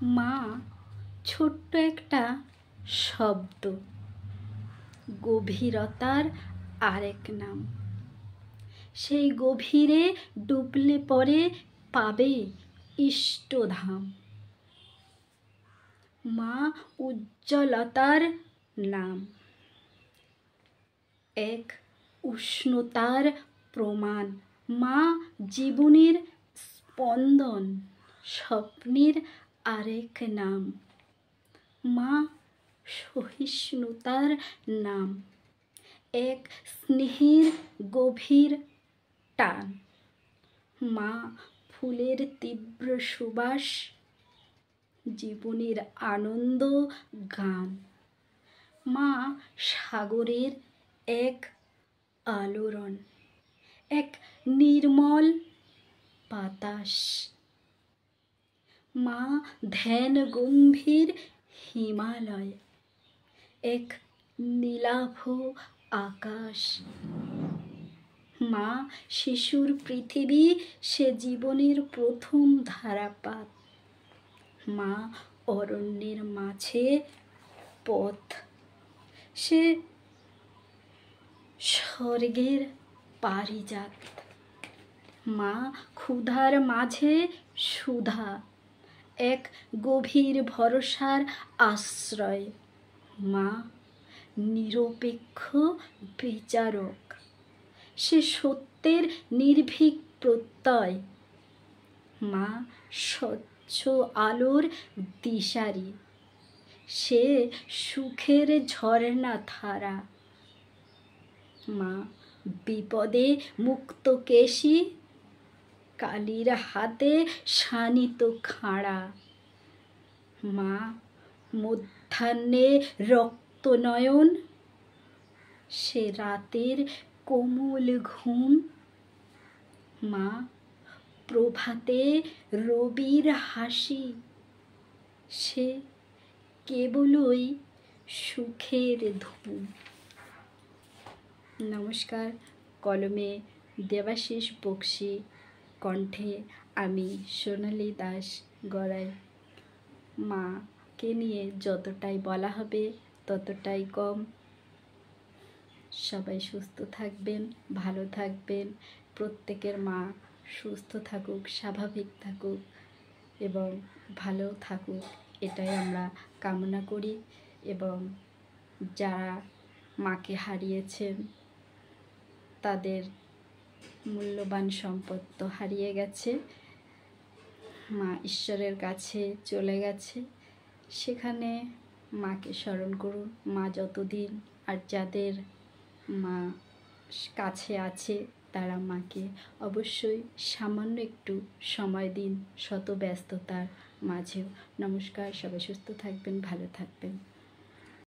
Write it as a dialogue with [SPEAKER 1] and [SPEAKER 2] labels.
[SPEAKER 1] মা ছোট্ট একটা শব্দ, গভীরতার আরেক নাম। সেই গভীরে ডুবলে পরে পাবে ইষ্টধাম। মা উজ্জ্বলতার নাম, এক উষ্ণতার প্রমাণ। মা জীবনের স্পন্দন, স্বপ্নের আরেক নাম। মা সহিষ্ণুতার নাম, এক স্নেহের গভীর টান। মা ফুলের তীব্র সুবাস, জীবনের আনন্দ গান। মা সাগরের এক আলোড়ন, এক নির্মল বাতাস। মা ধ্যান গম্ভীর হিমালয়, এক নীলাভ আকাশ। মা শিশুর পৃথিবী, সে জীবনের প্রথম ধারাপাত। মা অরণ্যের মাঝে পথ, সে স্বর্গের পারিজাত। মা ক্ষুধার মাঝে সুধা, এক গভীর ভরসার আশ্রয়। মা নিরপেক্ষ বিচারক, সে সত্যের নির্ভীক প্রত্যয়। মা স্বচ্ছ আলোর দিশারি, সে সুখের ঝর্ণা ধারা। মা বিপদে মুক্তকেশী, কালীর হাতে শানিত খাঁড়া। মা মধ্যাহ্নে রক্তনয়ন, সে রাতের কোমল ঘুম। মা প্রভাতে রবির হাসি, সে কেবলই সুখের ধূম। নমস্কার। কলমে দেবাশিস বক্সী, কণ্ঠে আমি সোনালী দাস গড়াই। মাকে নিয়ে যতটাই বলা হবে ততটাই কম। সবাই সুস্থ থাকবেন, ভালো থাকবেন। প্রত্যেকের মা সুস্থ থাকুক, স্বাভাবিক থাকুক এবং ভালো থাকুক, এটাই আমরা কামনা করি। এবং যারা মাকে হারিয়েছেন তাদের মূল্যবান সম্পদ তো হারিয়ে গেছে, মা ঈশ্বরের কাছে চলে গেছে। সেখানে মাকে স্মরণ করুন। মা যতদিন, আর যাদের মা কাছে আছে তারা মাকে অবশ্যই সামান্য একটু সময় দিন, শত ব্যস্ততার মাঝেও। নমস্কার। সবাই সুস্থ থাকবেন, ভালো থাকবেন।